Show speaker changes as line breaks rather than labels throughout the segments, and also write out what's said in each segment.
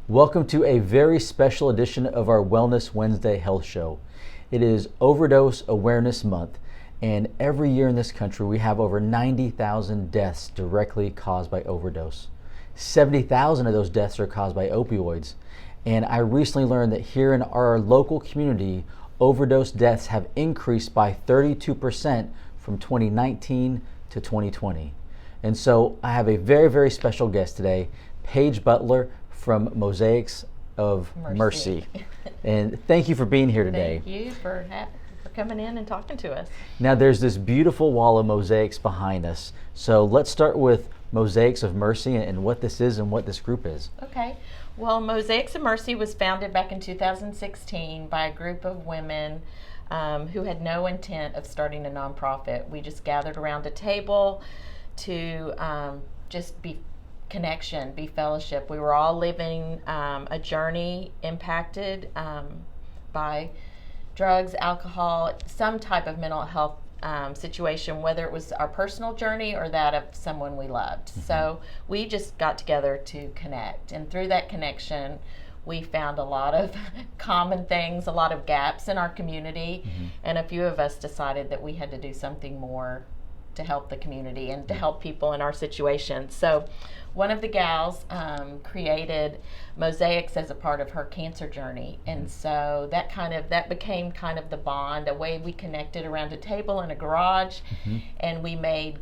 Welcome to a very special edition of our Wellness Wednesday Health Show. It is Overdose Awareness Month, and every year in this country we have over 90,000 deaths directly caused by overdose. 70,000 of those deaths are caused by opioids. And I recently learned that here in our local community, overdose deaths have increased by 32% from 2019 to 2020. And so I have a very, very special guest today, Paige Butler from Mosaics of Mercy. And thank you for being here today.
Thank you for coming in and talking to us.
Now there's this beautiful wall of mosaics behind us. So let's start with Mosaics of Mercy and what this is and what this group is.
Okay. Well, Mosaics of Mercy was founded back in 2016 by a group of women who had no intent of starting a nonprofit. We just gathered around a table to just be connection, be fellowship. We were all living a journey impacted by drugs, alcohol, some type of mental health situation, whether it was our personal journey or that of someone we loved. Mm-hmm. So we just got together to connect, and through that connection we found a lot of common things, a lot of gaps in our community, mm-hmm. and a few of us decided that we had to do something more to help the community and to help people in our situation. So one of the gals created Mosaics as a part of her cancer journey, and so that became kind of the bond, a way we connected around a table in a garage, mm-hmm. and we made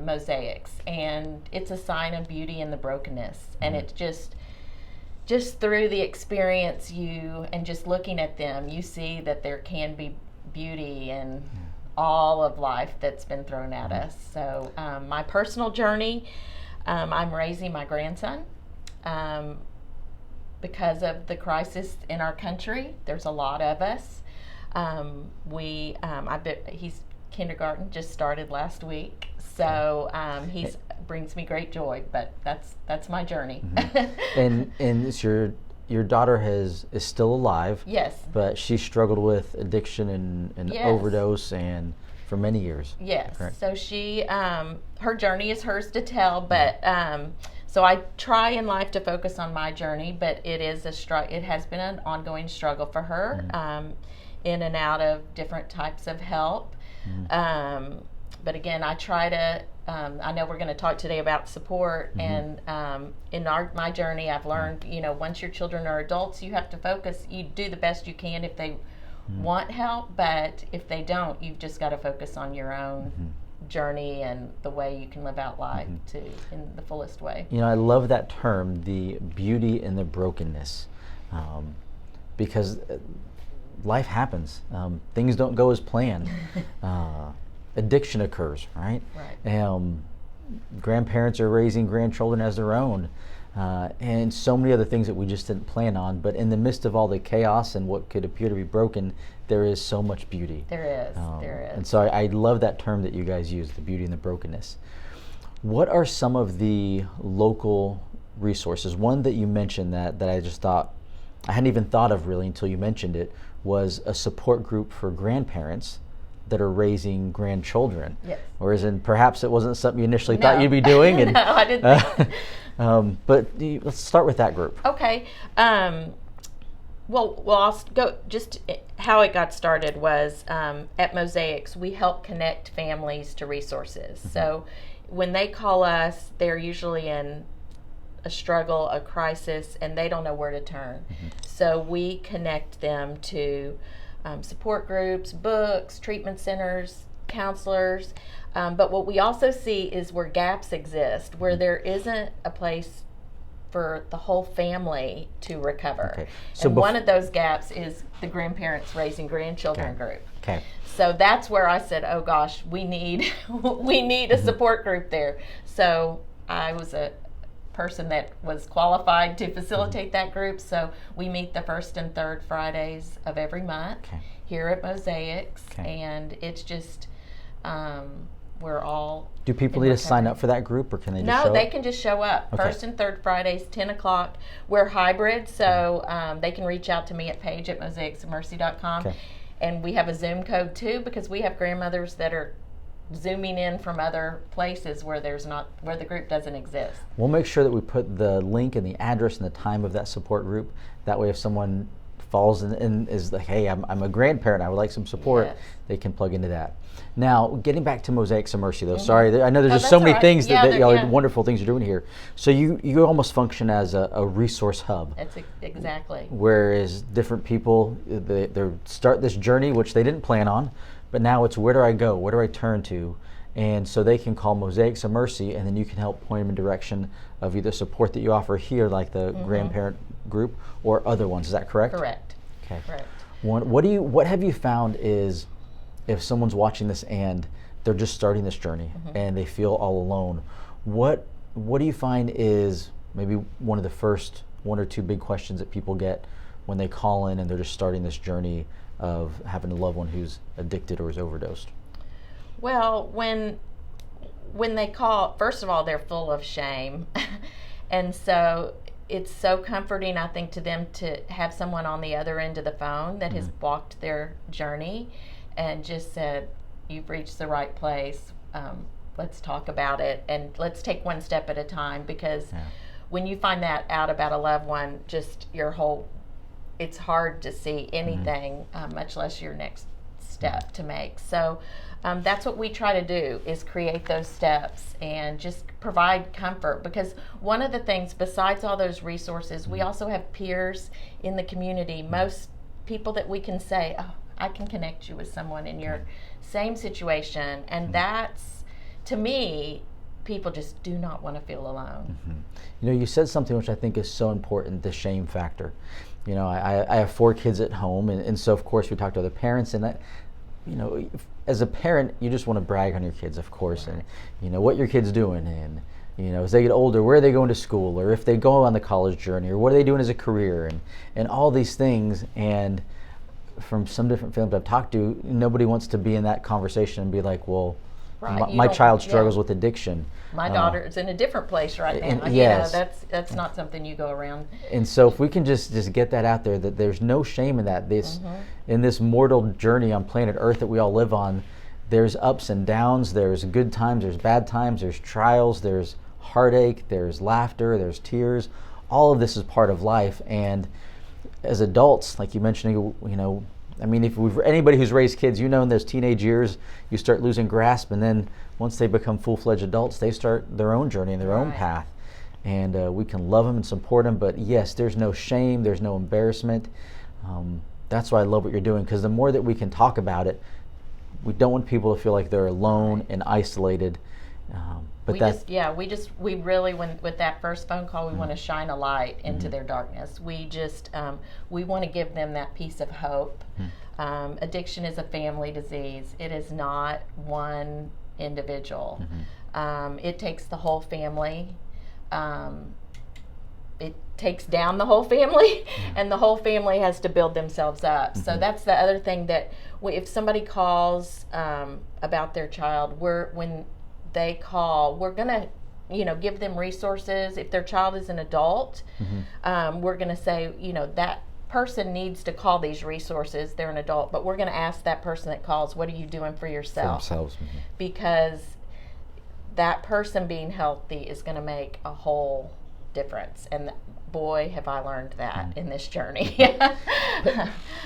mosaics, and it's a sign of beauty in the brokenness, mm-hmm. and it just through the experience and just looking at them, you see that there can be beauty in all of life that's been thrown at us. So my personal journey, I'm raising my grandson because of the crisis in our country. There's a lot of us. He's kindergarten just started last week, so he brings me great joy. But that's my journey. Mm-hmm.
and it's your daughter is still alive.
Yes.
But she struggled with addiction and
yes.
overdose and for many years.
Yes.
Correct.
So she, her journey is hers to tell, but so I try in life to focus on my journey, but it has been an ongoing struggle for her, mm-hmm. In and out of different types of help. Mm-hmm. But again, I try to, I know we're going to talk today about support, mm-hmm. and in my journey, I've learned, once your children are adults, you have to focus, you do the best you can if they mm-hmm. want help, but if they don't, you've just got to focus on your own mm-hmm. journey and the way you can live out life mm-hmm. in the fullest way.
I love that term, the beauty in the brokenness, because life happens. Things don't go as planned. Addiction occurs, right?
Right.
Grandparents are raising grandchildren as their own, and so many other things that we just didn't plan on. But in the midst of all the chaos and what could appear to be broken, there is so much beauty.
There is.
And so I love that term that you guys use, the beauty in the brokenness. What are some of the local resources? One that you mentioned that I just thought, I hadn't even thought of really until you mentioned it, was a support group for grandparents that are raising grandchildren.
Yes.
Whereas perhaps it wasn't something you initially thought you'd be doing. And,
no, I didn't think.
But let's start with that group.
Okay. Well, I'll go. Just how it got started was at Mosaics, we help connect families to resources. Mm-hmm. So when they call us, they're usually in a struggle, a crisis, and they don't know where to turn. Mm-hmm. So we connect them to support groups, books, treatment centers, counselors. But what we also see is where gaps exist, where there isn't a place for the whole family to recover. Okay. So and one of those gaps is the Grandparents Raising Grandchildren group.
Okay.
So that's where I said, oh gosh, we need a support group there. So I was a person that was qualified to facilitate that group. So we meet the first and third Fridays of every month here at Mosaics, and it's just we're all.
Do people need to sign up for that group, or can they just show up?
No, they can just show up. Okay. First and third Fridays, 10 o'clock. We're hybrid, so they can reach out to me at Paige at mosaicsofmercy.com. Okay. And we have a Zoom code too, because we have grandmothers that are zooming in from other places where the group doesn't exist.
We'll make sure that we put the link and the address and the time of that support group. That way, if someone falls and is like, hey, I'm a grandparent, I would like some support,
Yes.
they can plug into that. Now, getting back to Mosaics of Mercy, though, sorry, I know there's just
that's
so many
all right.
things that y'all
Yeah.
wonderful things you're doing here. So you almost function as a resource hub.
That's exactly.
Whereas different people, they start this journey, which they didn't plan on, but now it's where do I go? Where do I turn to? And so they can call Mosaics of Mercy, and then you can help point them in direction of either support that you offer here, like the grandparent group, or other ones. Is that correct?
Correct.
Okay.
Correct.
What have you found is if someone's watching this and they're just starting this journey and they feel all alone, what do you find is maybe one of the first one or two big questions that people get when they call in and they're just starting this journey of having a loved one who's addicted or is overdosed?
Well, when they call, first of all, they're full of shame. And so it's so comforting, I think, to them to have someone on the other end of the phone that has walked their journey and just said, you've reached the right place. Let's talk about it, and let's take one step at a time, because when you find that out about a loved one, just it's hard to see anything, much less your next step to make. So that's what we try to do, is create those steps and just provide comfort, because one of the things, besides all those resources, we also have peers in the community. Most people that we can say, oh, I can connect you with someone in your same situation, and that's, to me, people just do not want to feel alone.
You said something which I think is so important, the shame factor. I have 4 kids at home, and so of course we talk to other parents, and that, as a parent, you just want to brag on your kids, of course, and what your kid's doing, and as they get older, where are they going to school, or if they go on the college journey, or what are they doing as a career, and all these things. And from some different families I've talked to, nobody wants to be in that conversation and be like, well, my child struggles with addiction.
My daughter is in a different place right now.
Yes.
That's not something you go around.
And so if we can just get that out there, that there's no shame in that. In this mortal journey on planet Earth that we all live on, there's ups and downs, there's good times, there's bad times, there's trials, there's heartache, there's laughter, there's tears. All of this is part of life. And as adults, like you mentioned, if anybody who's raised kids, in those teenage years, you start losing grasp, and then once they become full-fledged adults, they start their own journey and their own path. And we can love them and support them, but yes, there's no shame, there's no embarrassment. That's why I love what you're doing, because the more that we can talk about it, we don't want people to feel like they're alone and isolated.
We really, with that first phone call, we want to shine a light into their darkness. We just, we want to give them that piece of hope. Addiction is a family disease. It is not one individual. It takes the whole family. It takes down the whole family, and the whole family has to build themselves up. So that's the other thing, that if somebody calls about their child, when they call, we're going to give them resources. If their child is an adult, we're going to say, that person needs to call these resources. They're an adult, but we're going to ask that person that calls, what are you doing for yourself?
For themselves.
Because that person being healthy is going to make a whole difference. And boy, have I learned that in this journey.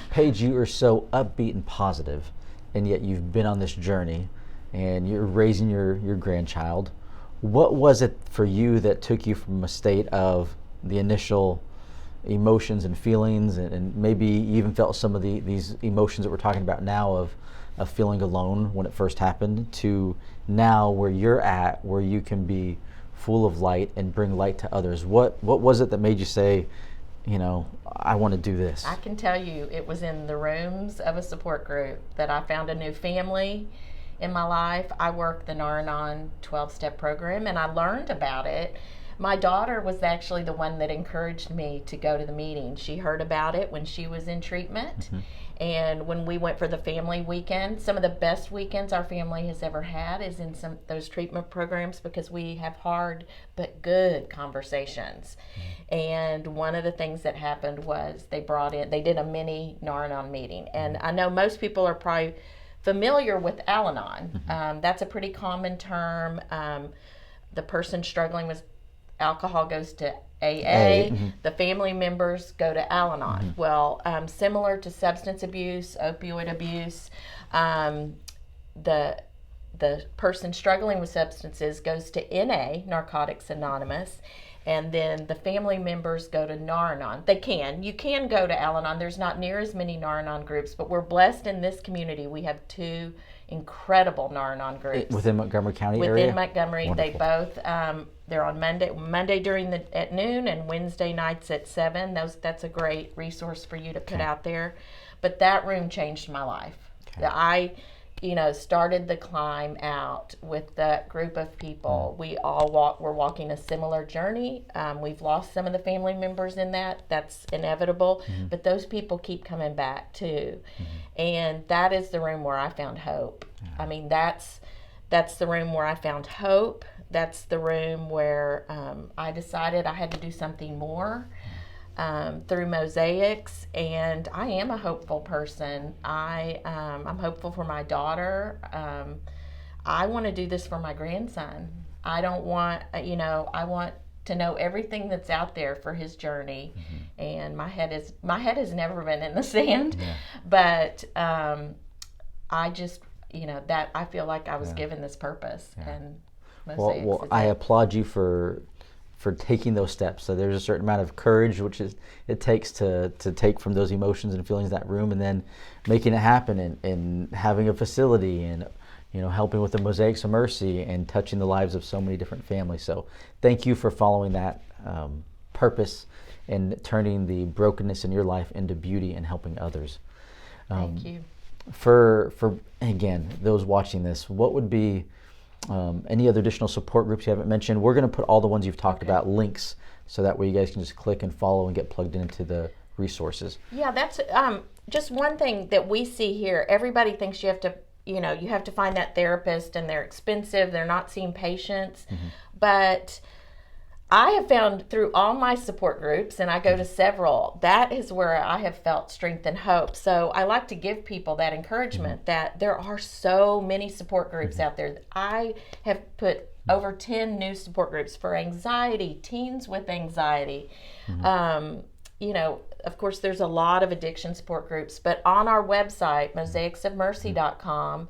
Paige, you are so upbeat and positive, and yet you've been on this journey and you're raising your grandchild. What was it for you that took you from a state of the initial emotions and feelings, and maybe you even felt some of these emotions that we're talking about now of feeling alone when it first happened, to now where you're at, where you can be full of light and bring light to others? What was it that made you say, I want to do this?
I can tell you, it was in the rooms of a support group that I found a new family in my life. I worked the Nar-Anon 12-step program, and I learned about it. My daughter was actually the one that encouraged me to go to the meeting. She heard about it when she was in treatment. And when we went for the family weekend, some of the best weekends our family has ever had is in those treatment programs, because we have hard but good conversations. And one of the things that happened was they did a mini Nar-Anon meeting. And I know most people are probably familiar with Al-Anon. That's a pretty common term. The person struggling with alcohol goes to AA. The family members go to Al-Anon. Well, similar to substance abuse, opioid abuse, the person struggling with substances goes to NA, Narcotics Anonymous, and then the family members go to Nar-Anon. You can go to Al-Anon. There's not near as many Nar-Anon groups, but we're blessed in this community. We have 2 incredible Nar-Anon groups
within Montgomery County area.
Within Montgomery,
Wonderful.
they both they're on Monday at noon and Wednesday nights at 7. That's a great resource for you to put out there. But that room changed my life. I started the climb out with that group of people. We all we're walking a similar journey. We've lost some of the family members in that. That's inevitable. But those people keep coming back too. And that is the room where I found hope. I mean, that's the room where I found hope. That's the room where I decided I had to do something more. Through Mosaics, and I am a hopeful person. I'm hopeful for my daughter. I want to do this for my grandson. I don't want, I want to know everything that's out there for his journey. And my head has never been in the sand, but I just, that I feel like I was given this purpose, and Mosaics.
Well, I applaud you for taking those steps. So there's a certain amount of courage it takes to take from those emotions and feelings in that room, and then making it happen, and having a facility, and helping with the Mosaics of Mercy and touching the lives of so many different families. So thank you for following that purpose and turning the brokenness in your life into beauty and helping others.
Thank you.
For again, those watching this, what would be any other additional support groups you haven't mentioned? We're going to put all the ones you've talked about links, so that way you guys can just click and follow and get plugged into the resources. Yeah,
that's just one thing that we see here. Everybody thinks you have to find that therapist, and they're expensive. They're not seeing patients. But I have found through all my support groups, and I go to several, that is where I have felt strength and hope. So I like to give people that encouragement that there are so many support groups out there. I have put over 10 new support groups for anxiety, teens with anxiety. Of course, there's a lot of addiction support groups, but on our website, mosaicsofmercy.com,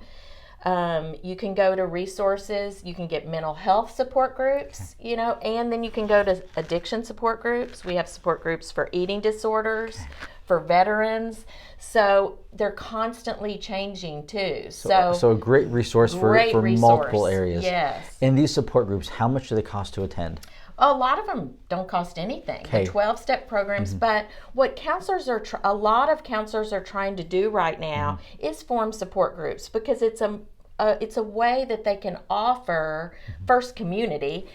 you can go to resources, you can get mental health support groups, and then you can go to addiction support groups. We have support groups for eating disorders, for veterans. So they're constantly changing too.
So a great resource for multiple areas.
Yes.
And these support groups, how much do they cost to attend?
A lot of them don't cost anything. The 12-step programs, but what a lot of counselors are trying to do right now is form support groups, because it's a way that they can offer first community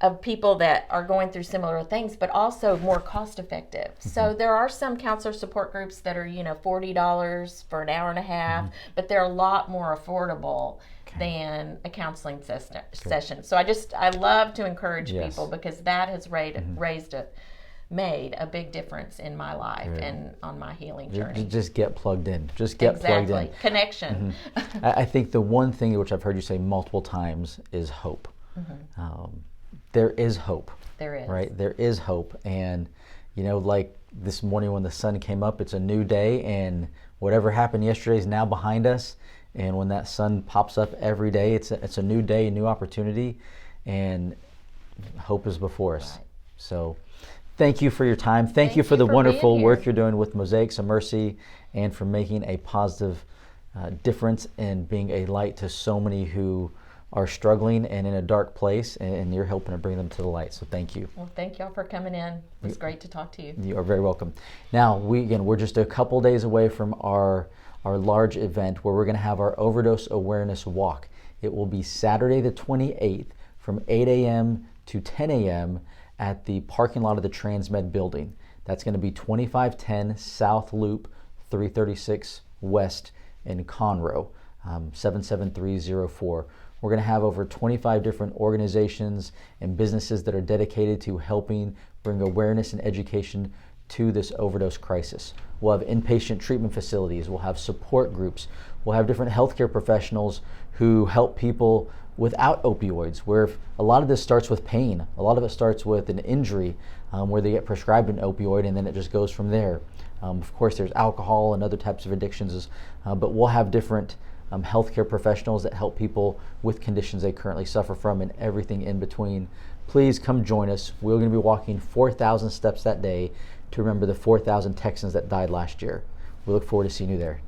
of people that are going through similar things, but also more cost effective. So there are some counselor support groups that are $40 for an hour and a half, but they're a lot more affordable than a counseling session. So I love to encourage people, because that has made a big difference in my life and on my healing journey.
Just get plugged in. Plugged in.
Connection.
I think the one thing which I've heard you say multiple times is hope. There is hope.
There is.
Right? There is hope. And, like this morning when the sun came up, it's a new day, and whatever happened yesterday is now behind us. And when that sun pops up every day, it's a new day, a new opportunity, and hope is before us. Right. So thank you for your time. Thank you for the wonderful work you're doing with Mosaics of Mercy, and for making a positive difference and being a light to so many who are struggling and in a dark place, and you're helping to bring them to the light. So thank you.
Well, thank y'all for coming in. It was great to talk to you. You
are very welcome. Now, we're just a couple days away from our large event where we're going to have our overdose awareness walk. It will be Saturday the 28th from 8 a.m. to 10 a.m. at the parking lot of the Transmed building. That's going to be 2510 South Loop 336 West in Conroe, 77304. We're going to have over 25 different organizations and businesses that are dedicated to helping bring awareness and education to this overdose crisis. We'll have inpatient treatment facilities, we'll have support groups, we'll have different healthcare professionals who help people without opioids, where a lot of this starts with pain. A lot of it starts with an injury where they get prescribed an opioid and then it just goes from there. Of course, there's alcohol and other types of addictions, but we'll have different healthcare professionals that help people with conditions they currently suffer from and everything in between. Please come join us. We're going to be walking 4,000 steps that day to remember the 4,000 Texans that died last year. We look forward to seeing you there.